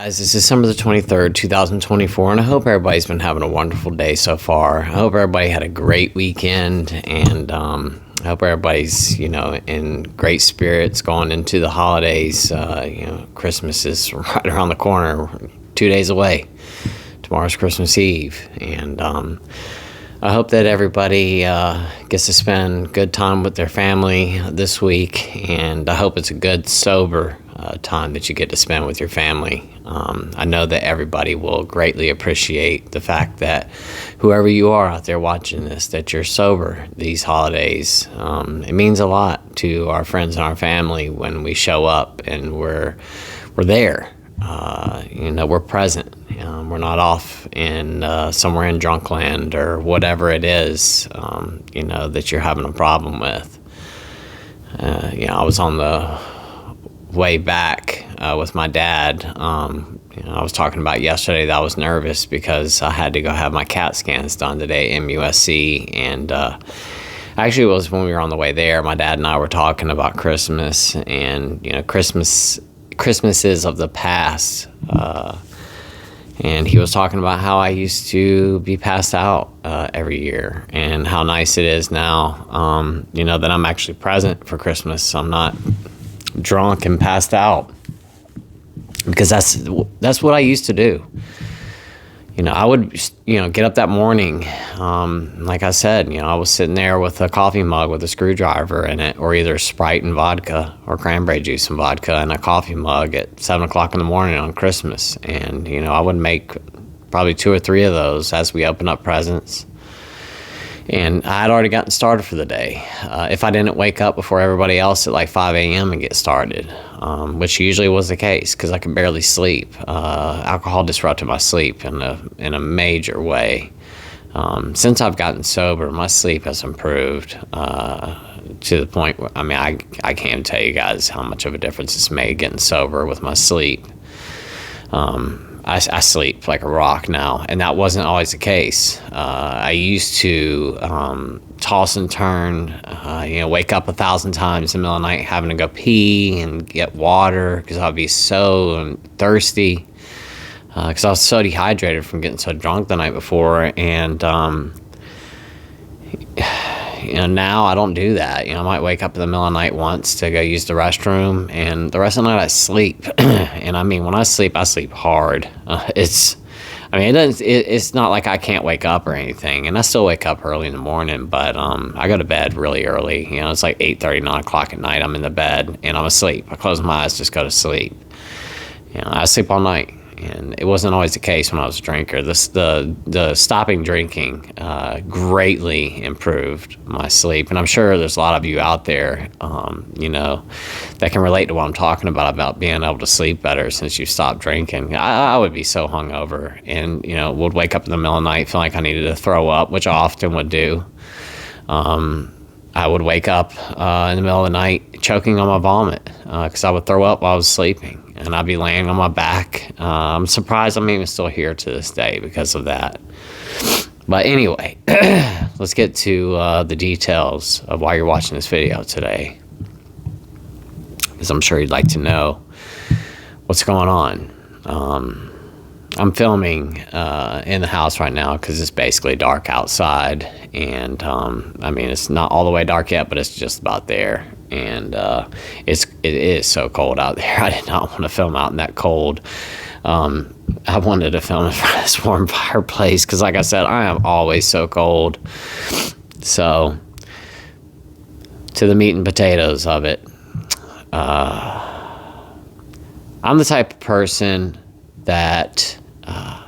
Guys, this is December the 23rd, 2024, and I hope everybody's been having a wonderful day so far. I hope everybody had a great weekend, and I hope everybody's, in great spirits going into the holidays. Christmas is right around the corner, 2 days away. Tomorrow's Christmas Eve, and I hope that everybody gets to spend good time with their family this week, and I hope it's a good, sober time that you get to spend with your family. I know that everybody will greatly appreciate the fact that whoever you are out there watching this, that you're sober these holidays. It means a lot to our friends and our family when we show up and we're there. We're present. We're not off in somewhere in drunkland or whatever it is, that you're having a problem with. I was on the way back with my dad. I was talking about yesterday that I was nervous because I had to go have my CAT scans done today at MUSC, and actually it was when we were on the way there, my dad and I were talking about Christmas, and Christmases of the past, and he was talking about how I used to be passed out every year, and how nice it is now, that I'm actually present for Christmas. I'm not drunk and passed out, because that's what I used to do. I would, get up that morning. Like I said, I was sitting there with a coffee mug with a screwdriver in it, or either Sprite and vodka or cranberry juice and vodka in a coffee mug at 7 o'clock in the morning on Christmas. And, I would make probably 2 or 3 of those as we open up presents. And I had already gotten started for the day. If I didn't wake up before everybody else at like 5 a.m. and get started, which usually was the case because I could barely sleep. Alcohol disrupted my sleep in a major way. Since I've gotten sober, my sleep has improved to the point where, I can't tell you guys how much of a difference it's made getting sober with my sleep. I sleep like a rock now, and that wasn't always the case. I used to toss and turn, wake up 1,000 times in the middle of the night having to go pee and get water because I'd be so thirsty because I was so dehydrated from getting so drunk the night before. And now I don't do that. I might wake up in the middle of the night once to go use the restroom, and the rest of the night I sleep. And when I sleep hard. It's not like I can't wake up or anything, and I still wake up early in the morning, but I go to bed really early. It's like 8:30, 9 o'clock at night. I'm in the bed and I'm asleep. I close my eyes, just go to sleep. I sleep all night. And it wasn't always the case when I was a drinker. The stopping drinking greatly improved my sleep. And I'm sure there's a lot of you out there, that can relate to what I'm talking about being able to sleep better since you stopped drinking. I would be so hungover and, would wake up in the middle of the night feeling like I needed to throw up, which I often would do. I would wake up in the middle of the night choking on my vomit because I would throw up while I was sleeping. And I'd be laying on my back. I'm surprised I'm even still here to this day because of that. But anyway, let's get to the details of why you're watching this video today, because I'm sure you'd like to know what's going on. I'm filming in the house right now because it's basically dark outside. And, it's not all the way dark yet, but it's just about there. And it is so cold out there. I did not want to film out in that cold. I wanted to film in front of this warm fireplace because, like I said, I am always so cold. So, to the meat and potatoes of it. I'm the type of person that, I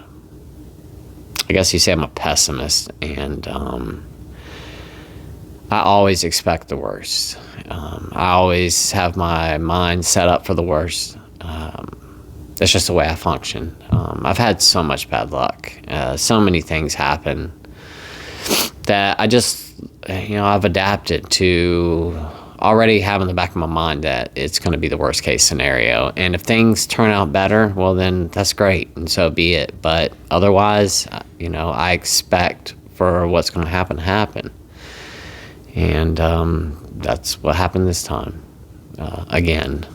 guess you say I'm a pessimist, and I always expect the worst. I always have my mind set up for the worst. That's just the way I function. I've had so much bad luck. So many things happen that I just, I've adapted to already have in the back of my mind that it's going to be the worst case scenario. And if things turn out better, well, then that's great, and so be it. But otherwise, I expect for what's going to happen. And that's what happened this time. Again.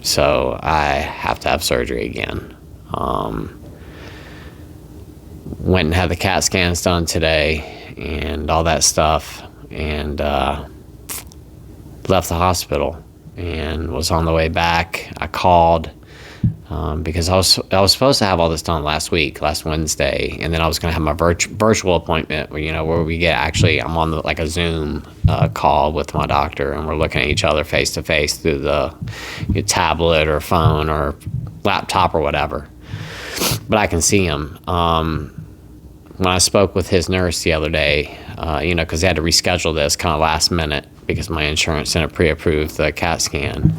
So I have to have surgery again. Went and had the CAT scans done today and all that stuff, and left the hospital and was on the way back. I called because I was supposed to have all this done last Wednesday, and then I was going to have my virtual appointment where we get I'm on a Zoom call with my doctor, and we're looking at each other face to face through the tablet or phone or laptop or whatever. But I can see him. When I spoke with his nurse the other day, because they had to reschedule this kind of last minute because my insurance didn't pre-approve the CAT scan.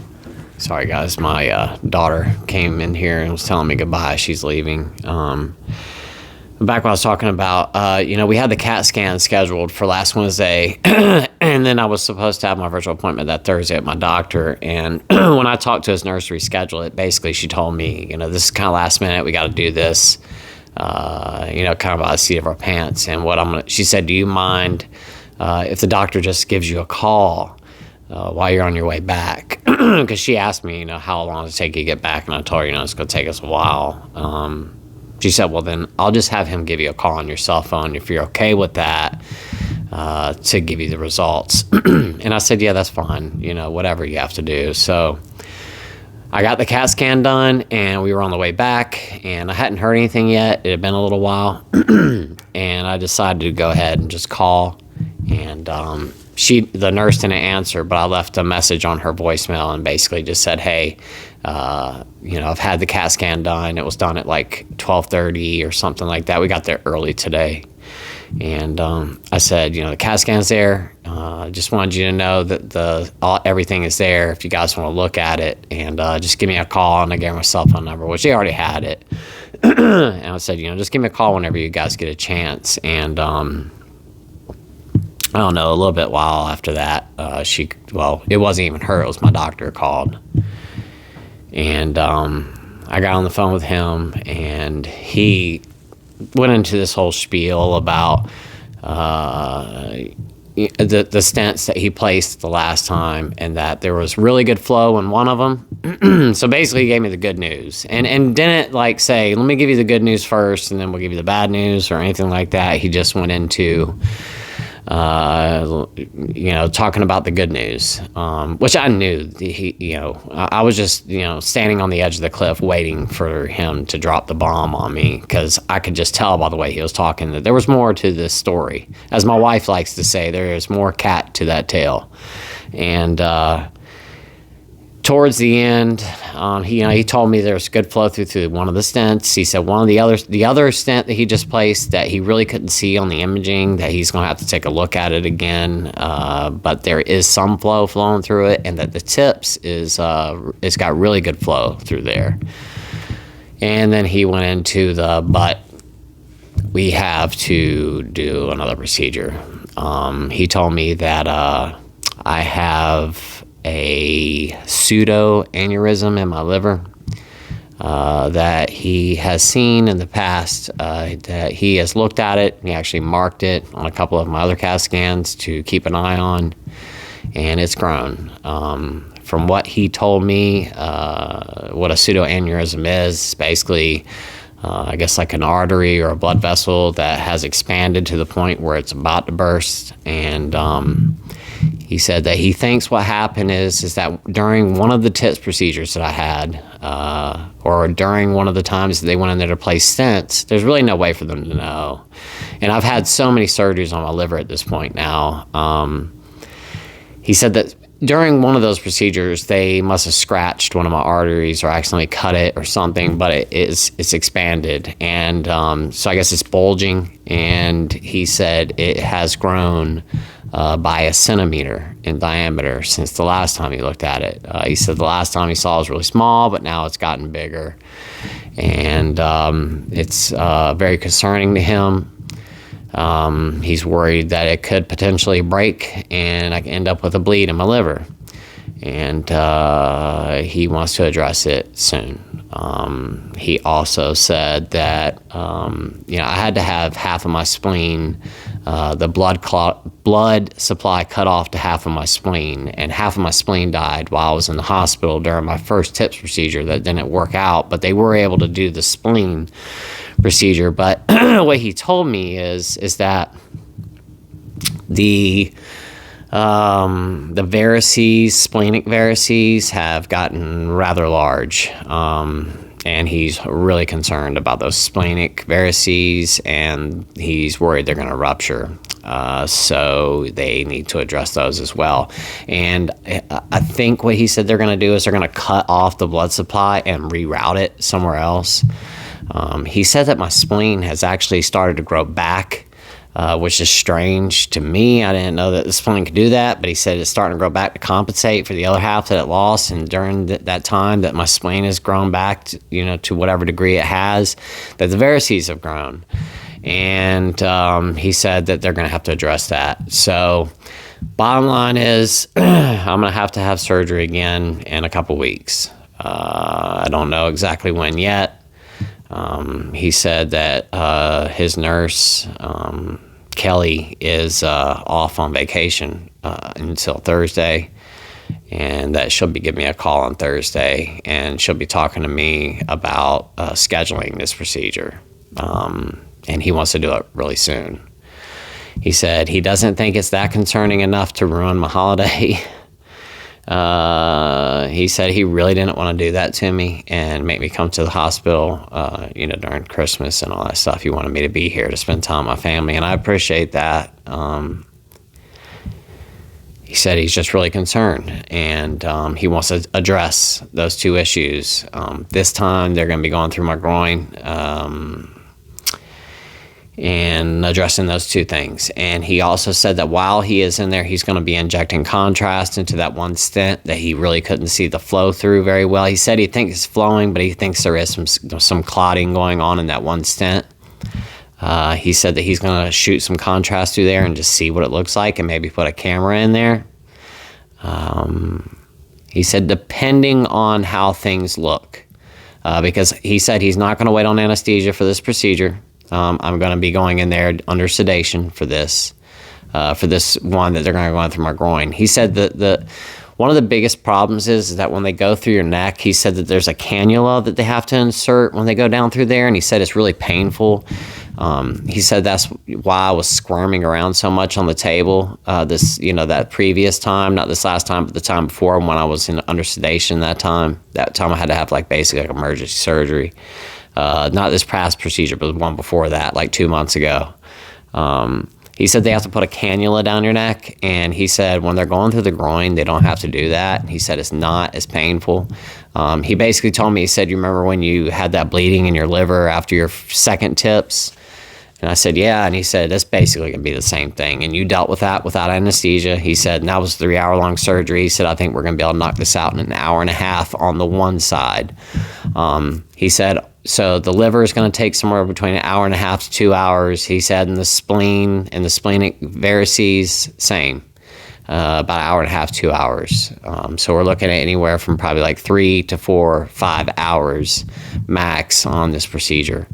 Sorry, guys. My daughter came in here and was telling me goodbye. She's leaving. Back when I was talking about, we had the CAT scan scheduled for last Wednesday, and then I was supposed to have my virtual appointment that Thursday at my doctor. And when I talked to his nurse to reschedule it, basically she told me, this is kind of last minute. We got to do this, kind of by the seat of our pants. And she said, do you mind if the doctor just gives you a call while you're on your way back? Because she asked me, how long does it take you to get back? And I told her, it's going to take us a while. She said, well, then I'll just have him give you a call on your cell phone if you're okay with that, to give you the results. And I said, yeah, that's fine, whatever you have to do. So I got the CAT scan done, and we were on the way back, and I hadn't heard anything yet. It had been a little while, and I decided to go ahead and just call. And the nurse didn't answer, but I left a message on her voicemail and basically just said, hey, I've had the CAT scan done. It was done at 12:30 or something like that. We got there early today. And I said, the CAT scan's there. Just wanted you to know that everything is there if you guys want to look at it. And just give me a call. And I gave her my cell phone number, which they already had it. And I said, just give me a call whenever you guys get a chance. And I don't know, a little bit while after that, it wasn't even her, it was my doctor called. And I got on the phone with him, and he went into this whole spiel about the stents that he placed the last time, and that there was really good flow in one of them. So basically he gave me the good news, and didn't say, let me give you the good news first and then we'll give you the bad news or anything like that. He just went into talking about the good news, which I knew. I was just, standing on the edge of the cliff waiting for him to drop the bomb on me, because I could just tell by the way he was talking that there was more to this story. As my wife likes to say, there is more cat to that tail. And towards the end, he told me there's good flow through one of the stents. He said one of the other stent that he just placed that he really couldn't see on the imaging, that he's going to have to take a look at it again. But there is some flow flowing through it, and that the tips it's got really good flow through there. And then he went into but we have to do another procedure. He told me that I have a pseudo aneurysm in my liver, that he has seen in the past, that he has looked at it. He actually marked it on a couple of my other CAT scans to keep an eye on, and it's grown. From what he told me, what a pseudo aneurysm is basically, I guess an artery or a blood vessel that has expanded to the point where it's about to burst. And he said that he thinks what happened is that during one of the TIPS procedures that I had, or during one of the times that they went in there to place stents, there's really no way for them to know. And I've had so many surgeries on my liver at this point now. He said that during one of those procedures, they must have scratched one of my arteries or accidentally cut it or something, but it's expanded. And so I guess it's bulging. And he said it has grown by 1 centimeter in diameter since the last time he looked at it. He said the last time he saw it was really small, but now it's gotten bigger. And it's very concerning to him. He's worried that it could potentially break and I can end up with a bleed in my liver. and he wants to address it soon. He also said that I had to have half of my spleen, the blood supply cut off to half of my spleen, and half of my spleen died while I was in the hospital during my first TIPS procedure. That didn't work out, but they were able to do the spleen procedure. But what he told me is that the varices, splenic varices, have gotten rather large, and he's really concerned about those splenic varices, and he's worried they're going to rupture. So they need to address those as well. And I think what he said they're going to do is they're going to cut off the blood supply and reroute it somewhere else. He said that my spleen has actually started to grow back, which is strange to me. I didn't know that the spleen could do that, but he said it's starting to grow back to compensate for the other half that it lost. And during that time that my spleen has grown back to whatever degree it has, that the varices have grown. And he said that they're going to have to address that. So bottom line is I'm going to have surgery again in a couple weeks. I don't know exactly when yet. He said that his nurse, Kelly, is off on vacation until Thursday, and that she'll be giving me a call on Thursday, and she'll be talking to me about scheduling this procedure. And he wants to do it really soon. He said he doesn't think it's that concerning enough to ruin my holiday. He said he really didn't want to do that to me and make me come to the hospital, during Christmas and all that stuff. He wanted me to be here to spend time with my family, and I appreciate that. He said he's just really concerned, and he wants to address those two issues. This time they're going to be going through my groin, and addressing those two things. And he also said that while he is in there, he's going to be injecting contrast into that one stent that he really couldn't see the flow through very well. He said he thinks it's flowing, but he thinks there is some clotting going on in that one stent. He said that he's going to shoot some contrast through there and just see what it looks like and maybe put a camera in there. He said depending on how things look, because he said he's not going to wait on anesthesia for this procedure. I'm going to be going in there under sedation for this one that they're going to go through my groin. He said that one of the biggest problems is that when they go through your neck, he said that there's a cannula that they have to insert when they go down through there, and he said it's really painful. He said that's why I was squirming around so much on the table that previous time, not this last time, but the time before when I was under sedation that time. That time I had to have basically emergency surgery. Not this past procedure, but the one before that, 2 months ago. He said they have to put a cannula down your neck, and he said when they're going through the groin, they don't have to do that. He said it's not as painful. He basically told me, he said, you remember when you had that bleeding in your liver after your second TIPS? And I said, yeah. And he said, that's basically going to be the same thing. And you dealt with that without anesthesia. He said, and that was a 3-hour-long surgery. He said, I think we're going to be able to knock this out in an hour and a half on the one side. He said, so the liver is going to take somewhere between an hour and a half to 2 hours. He said, and the spleen and the splenic varices, same. About an hour and a half, 2 hours. So we're looking at anywhere from probably 3 to 4, 5 hours max on this procedure.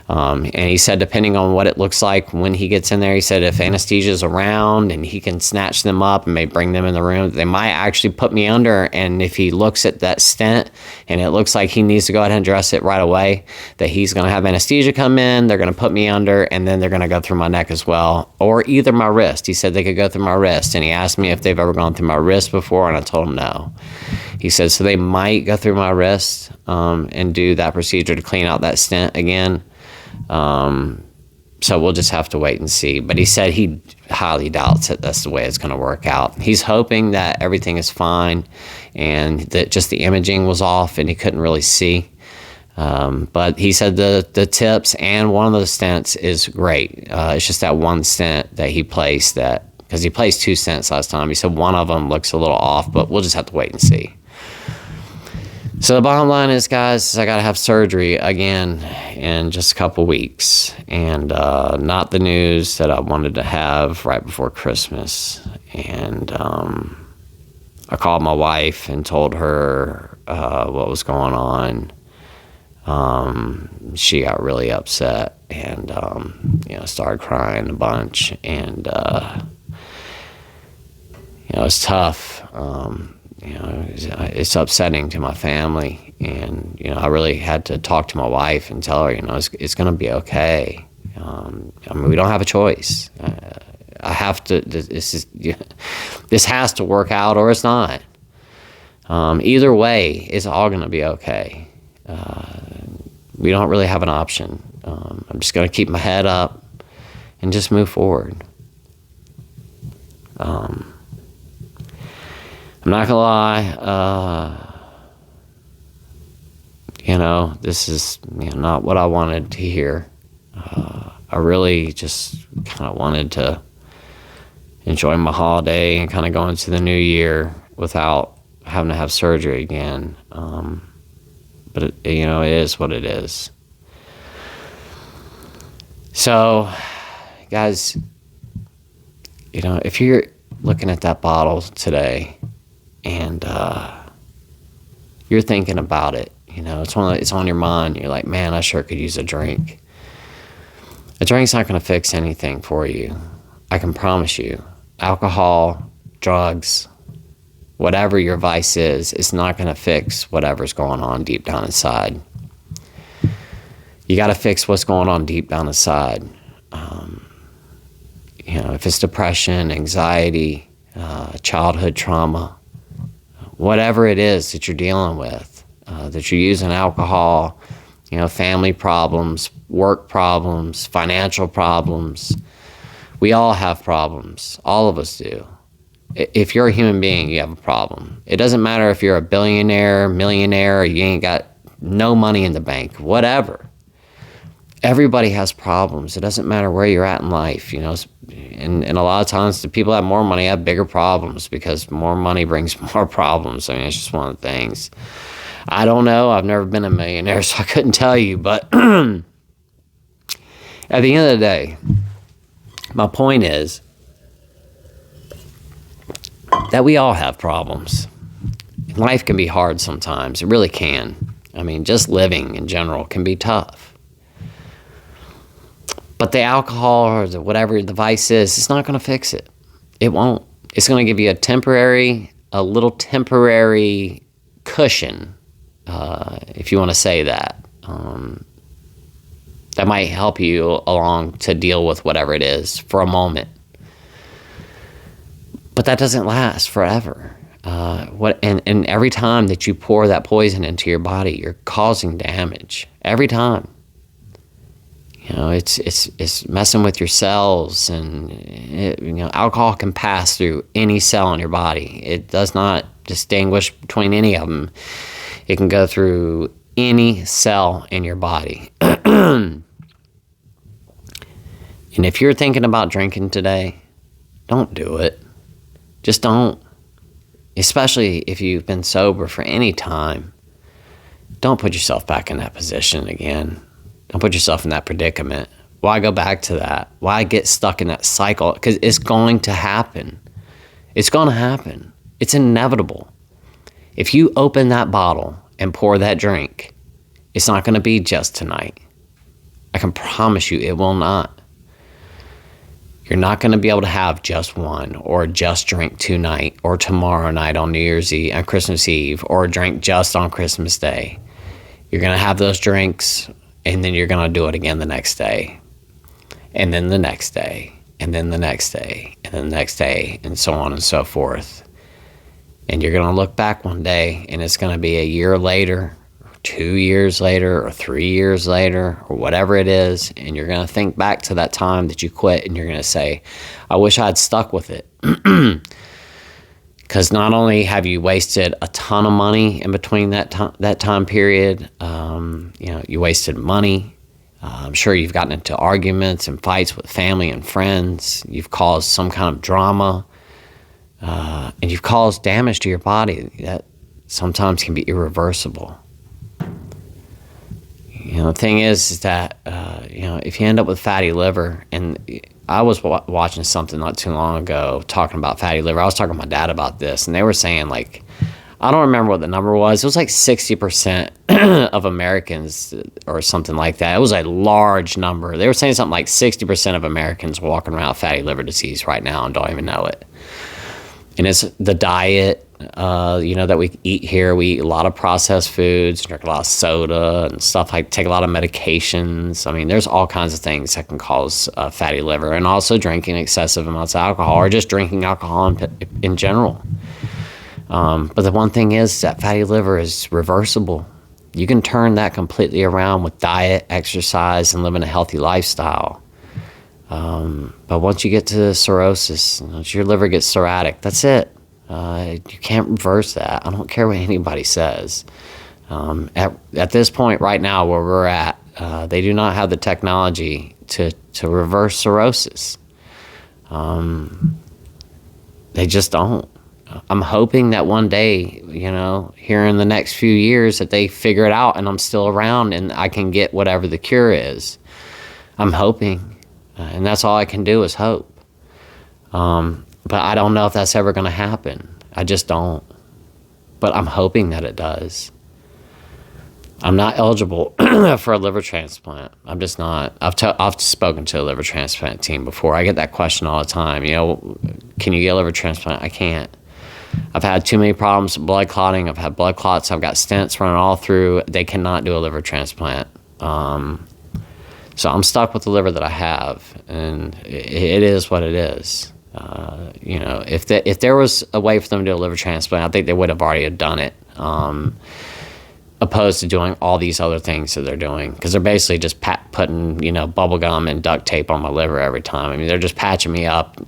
And he said, depending on what it looks like when he gets in there, he said if anesthesia is around and he can snatch them up and may bring them in the room, they might actually put me under. And if he looks at that stent and it looks like he needs to go ahead and address it right away, that he's going to have anesthesia come in, they're going to put me under, and then they're going to go through my neck as well, or either my wrist. He said they could go through my wrist, and he asked me if they've ever gone through my wrist before, and I told him no. He said, so they might go through my wrist and do that procedure to clean out that stent again. So we'll just have to wait and see. But he said he highly doubts that that's the way it's going to work out. He's hoping that everything is fine and that just the imaging was off and he couldn't really see. But he said the tips and one of the stents is great. It's just that one stent that he placed because he placed 2 stents last time. He said one of them looks a little off, but we'll just have to wait and see. So the bottom line is, guys, I got to have surgery again in just a couple weeks, and not the news that I wanted to have right before Christmas. And I called my wife and told her what was going on. She got really upset and started crying a bunch, and it's tough. It's upsetting to my family, and I really had to talk to my wife and tell her, it's going to be okay. We don't have a choice. I have to. This has to work out, or it's not. Either way, it's all going to be okay. We don't really have an option. I'm just going to keep my head up and just move forward. I'm not gonna lie. This is not what I wanted to hear. I really just kind of wanted to enjoy my holiday and kind of go into the new year without having to have surgery again. But it is what it is. So, guys, if you're looking at that bottle today and you're thinking about it, it's on your mind. You're like, man, I sure could use a drink. A drink's not going to fix anything for you. I can promise you. Alcohol, drugs, whatever your vice is, it's not going to fix whatever's going on deep down inside. You got to fix what's going on deep down inside. If it's depression, anxiety, childhood trauma, whatever it is that you're dealing with, that you're using alcohol, family problems, work problems, financial problems. We all have problems. All of us do. If you're a human being, you have a problem. It doesn't matter if you're a billionaire, millionaire, or you ain't got no money in the bank, whatever. Everybody has problems. It doesn't matter where you're at in life, and a lot of times the people that have more money have bigger problems because more money brings more problems. It's just one of the things. I don't know. I've never been a millionaire, so I couldn't tell you. But at the end of the day, my point is that we all have problems. Life can be hard sometimes. It really can. Just living in general can be tough. But the alcohol or whatever the vice is, it's not going to fix it. It won't. It's going to give you a little temporary cushion, if you want to say that. That might help you along to deal with whatever it is for a moment. But that doesn't last forever. And every time that you pour that poison into your body, you're causing damage. Every time. It's messing with your cells, and alcohol can pass through any cell in your body. It does not distinguish between any of them. It can go through any cell in your body. And if you're thinking about drinking today, don't do it. Just don't. Especially if you've been sober for any time. Don't put yourself back in that position again. Don't put yourself in that predicament. Why go back to that? Why get stuck in that cycle? Because it's going to happen. It's going to happen. It's inevitable. If you open that bottle and pour that drink, it's not going to be just tonight. I can promise you it will not. You're not going to be able to have just one, or just drink tonight, or tomorrow night on New Year's Eve and Christmas Eve, or drink just on Christmas Day. You're going to have those drinks, and then you're going to do it again the next day, and then the next day, and then the next day, and then the next day, and so on and so forth. And you're going to look back one day, and it's going to be a year later, 2 years later, or 3 years later, or whatever it is, and you're going to think back to that time that you quit, and you're going to say, I wish I had stuck with it. Because not only have you wasted a ton of money in between that time period, you wasted money. I'm sure you've gotten into arguments and fights with family and friends. You've caused some kind of drama, and you've caused damage to your body that sometimes can be irreversible. The thing is that, if you end up with fatty liver, and I was watching something not too long ago talking about fatty liver. I was talking to my dad about this, and they were saying, like, I don't remember what the number was. It was like 60% of Americans or something like that. It was a large number. They were saying something like 60% of Americans walking around with fatty liver disease right now and don't even know it. And it's the diet, that we eat here. We eat a lot of processed foods, drink a lot of soda and stuff, like take a lot of medications. I mean, there's all kinds of things that can cause fatty liver, and also drinking excessive amounts of alcohol, or just drinking alcohol in general. But the one thing is that fatty liver is reversible. You can turn that completely around with diet, exercise, and living a healthy lifestyle. But once you get to cirrhosis, once your liver gets cirrhotic, that's it. You can't reverse that. I don't care what anybody says. At this point right now where we're at, they do not have the technology to reverse cirrhosis. They just don't. I'm hoping that one day, here in the next few years, that they figure it out and I'm still around and I can get whatever the cure is. I'm hoping. And that's all I can do is hope. But I don't know if that's ever going to happen. I just don't. But I'm hoping that it does. I'm not eligible for a liver transplant. I'm just not. I've spoken to a liver transplant team before. I get that question all the time. Can you get a liver transplant? I can't. I've had too many problems with blood clotting. I've had blood clots. I've got stents running all through. They cannot do a liver transplant. So I'm stuck with the liver that I have, and it is what it is. If there was a way for them to do a liver transplant, I think they would have already done it, opposed to doing all these other things that they're doing, because they're basically just putting bubble gum and duct tape on my liver every time. I mean, they're just patching me up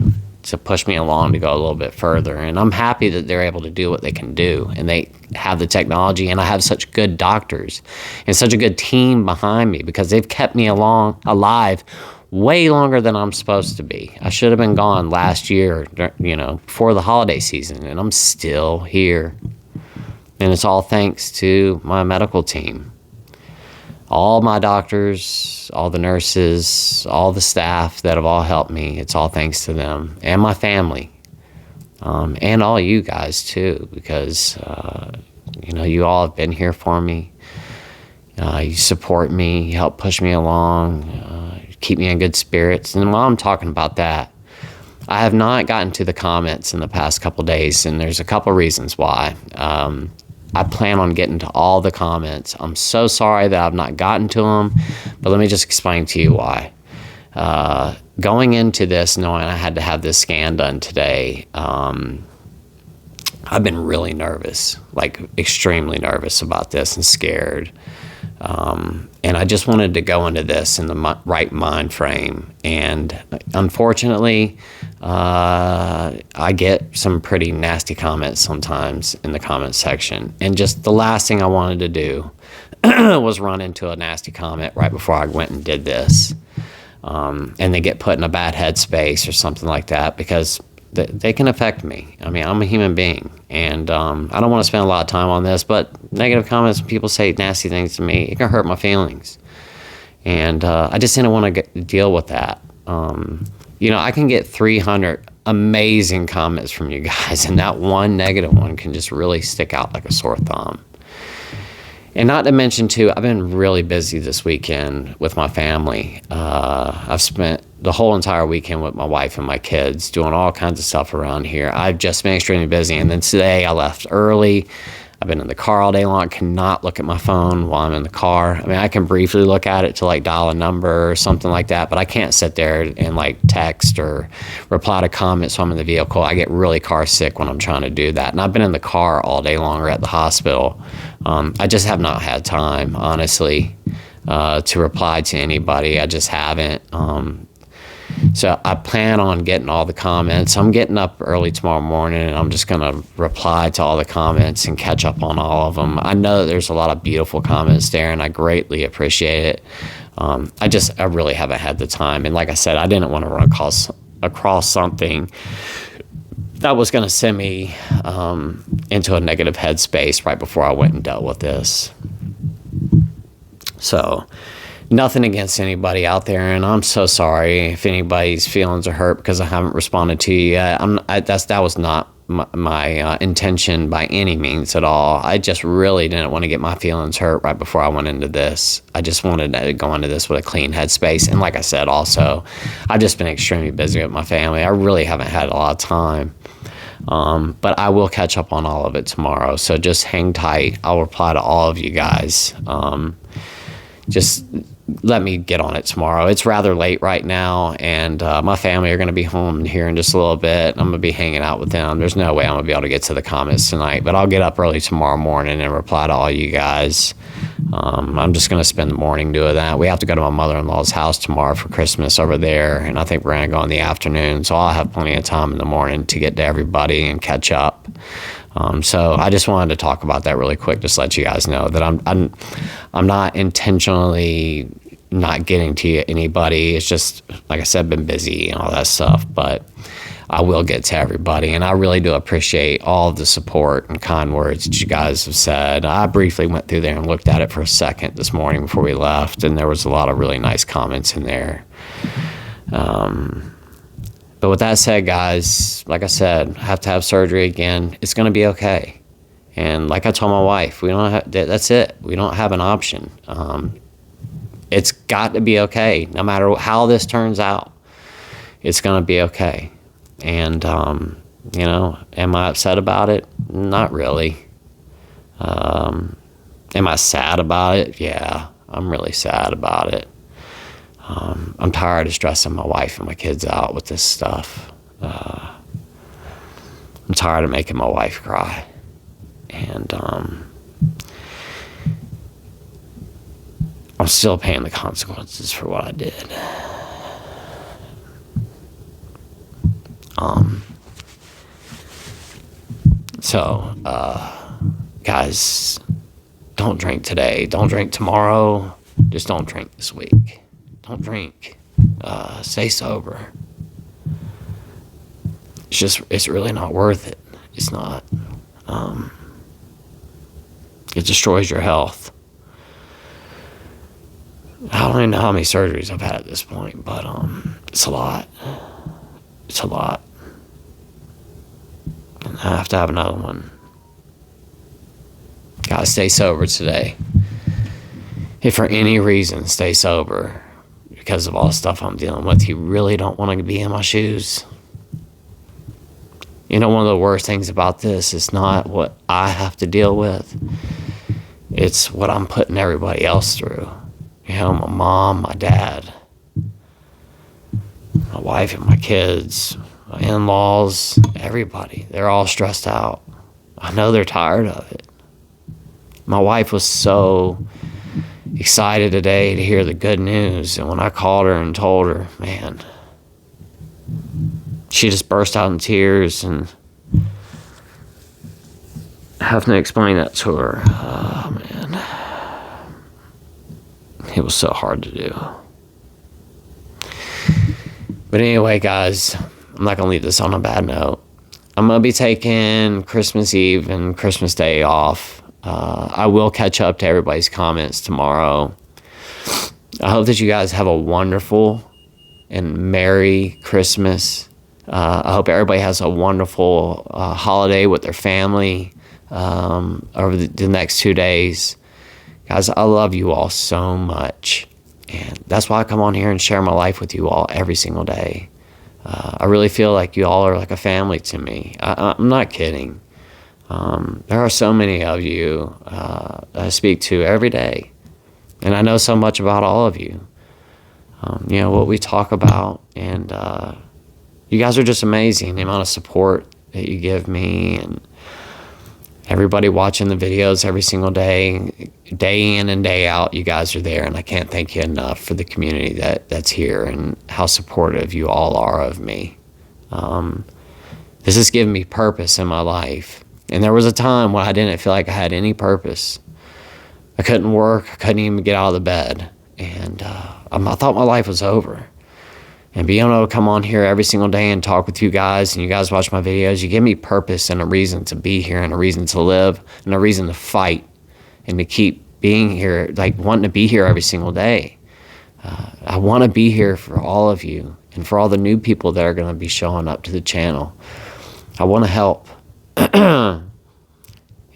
to push me along to go a little bit further, and I'm happy that they're able to do what they can do, and they have the technology, and I have such good doctors and such a good team behind me, because they've kept me alive way longer than I'm supposed to be. I should have been gone last year, before the holiday season, and I'm still here, and it's all thanks to my medical team. All my doctors, all the nurses, all the staff that have all helped me, it's all thanks to them, and my family, and all you guys too, because you all have been here for me. You support me, you help push me along, keep me in good spirits. And while I'm talking about that, I have not gotten to the comments in the past couple days, and there's a couple reasons why. I plan on getting to all the comments. I'm so sorry that I've not gotten to them, but let me just explain to you why. Going into this, knowing I had to have this scan done today, I've been really nervous, like extremely nervous about this and scared. And I just wanted to go into this in the right mind frame. And unfortunately, I get some pretty nasty comments sometimes in the comment section. And just the last thing I wanted to do was run into a nasty comment right before I went and did this. And they get put in a bad headspace or something like that, because they can affect me. I mean, I'm a human being, and I don't want to spend a lot of time on this, but negative comments, when people say nasty things to me, it can hurt my feelings. And I just didn't want to deal with that. I can get 300 amazing comments from you guys, and that one negative one can just really stick out like a sore thumb. And not to mention, too, I've been really busy this weekend with my family. I've spent the whole entire weekend with my wife and my kids doing all kinds of stuff around here. I've just been extremely busy. And then today I left early. I've been in the car all day long. I cannot look at my phone while I'm in the car. I mean, I can briefly look at it to like dial a number or something like that, but I can't sit there and like text or reply to comments while I'm in the vehicle. I get really car sick when I'm trying to do that. And I've been in the car all day long or at the hospital. I just have not had time, honestly, to reply to anybody. I just haven't. So I plan on getting all the comments. I'm getting up early tomorrow morning, and I'm just going to reply to all the comments and catch up on all of them. I know that there's a lot of beautiful comments there, and I greatly appreciate it. I really haven't had the time. And like I said, I didn't want to run across something that was going to send me into a negative headspace right before I went and dealt with this. So nothing against anybody out there, and I'm so sorry if anybody's feelings are hurt because I haven't responded to you yet. That was not my intention by any means at all. I just really didn't want to get my feelings hurt right before I went into this. I just wanted to go into this with a clean headspace. And like I said, also, I've just been extremely busy with my family. I really haven't had a lot of time. But I will catch up on all of it tomorrow. So just hang tight. I'll reply to all of you guys. Just let me get on it tomorrow. It's rather late right now, and my family are going to be home here in just a little bit. I'm going to be hanging out with them. There's no way I'm going to be able to get to the comments tonight, but I'll get up early tomorrow morning and reply to all you guys. I'm just going to spend the morning doing that. We have to go to my mother-in-law's house tomorrow for Christmas over there, and I think we're going to go in the afternoon, so I'll have plenty of time in the morning to get to everybody and catch up. So I just wanted to talk about that really quick, just let you guys know that I'm not intentionally not getting to anybody. It's just, like I said, been busy and all that stuff, but I will get to everybody. And I really do appreciate all of the support and kind words that you guys have said. I briefly went through there and looked at it for a second this morning before we left, and there was a lot of really nice comments in there. But with that said, guys, like I said, I have to have surgery again. It's going to be okay. And like I told my wife, that's it. We don't have an option. It's got to be okay. No matter how this turns out, it's going to be okay. And, am I upset about it? Not really. Am I sad about it? Yeah, I'm really sad about it. I'm tired of stressing my wife and my kids out with this stuff. I'm tired of making my wife cry. And I'm still paying the consequences for what I did. Guys, don't drink today. Don't drink tomorrow. Just don't drink this week. Don't drink. Stay sober. It's really not worth it. It's not. It destroys your health. I don't even know how many surgeries I've had at this point, but it's a lot. It's a lot. And I have to have another one. Gotta stay sober today. If for any reason, stay sober because of all the stuff I'm dealing with. You really don't want to be in my shoes. You know, one of the worst things about this is not what I have to deal with. It's what I'm putting everybody else through. You know, my mom, my dad, my wife and my kids, my in-laws, everybody. They're all stressed out. I know they're tired of it. My wife was so excited today to hear the good news. And when I called her and told her, man, she just burst out in tears, and having to explain that to her, oh man, it was so hard to do. But anyway, guys, I'm not going to leave this on a bad note. I'm going to be taking Christmas Eve and Christmas Day off. I will catch up to everybody's comments tomorrow. I hope that you guys have a wonderful and Merry Christmas. I hope everybody has a wonderful holiday with their family over the next 2 days. Guys, I love you all so much. And that's why I come on here and share my life with you all every single day. I really feel like you all are like a family to me. I'm not kidding. There are so many of you I speak to every day. And I know so much about all of you. You know, what we talk about. And you guys are just amazing. The amount of support that you give me, and everybody watching the videos every single day, day in and day out, you guys are there. And I can't thank you enough for the community that's here and how supportive you all are of me. This has given me purpose in my life. And there was a time when I didn't feel like I had any purpose. I couldn't work. I couldn't even get out of the bed. And I thought my life was over. And being able to come on here every single day and talk with you guys, and you guys watch my videos, you give me purpose and a reason to be here, and a reason to live, and a reason to fight, and to keep being here, like wanting to be here every single day. I want to be here for all of you and for all the new people that are going to be showing up to the channel. I want to help.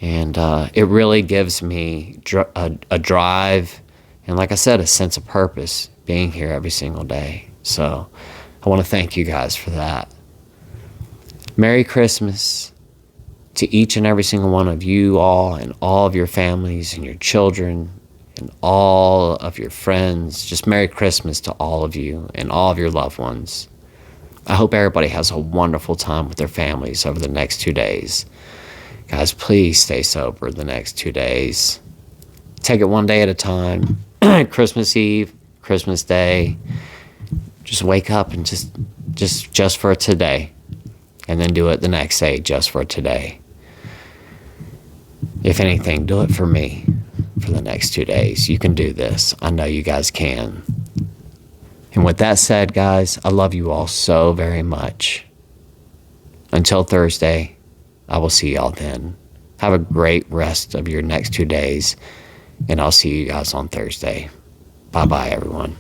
And it really gives me a drive and, like I said, a sense of purpose being here every single day. So I want to thank you guys for that. Merry Christmas to each and every single one of you all and all of your families and your children and all of your friends. Just Merry Christmas to all of you and all of your loved ones. I hope everybody has a wonderful time with their families over the next 2 days. Guys, please stay sober the next 2 days. Take it one day at a time. Christmas Eve, Christmas Day. Just wake up and just for today. And then do it the next day just for today. If anything, do it for me for the next 2 days. You can do this. I know you guys can. And with that said, guys, I love you all so very much. Until Thursday, I will see y'all then. Have a great rest of your next 2 days, and I'll see you guys on Thursday. Bye-bye, everyone.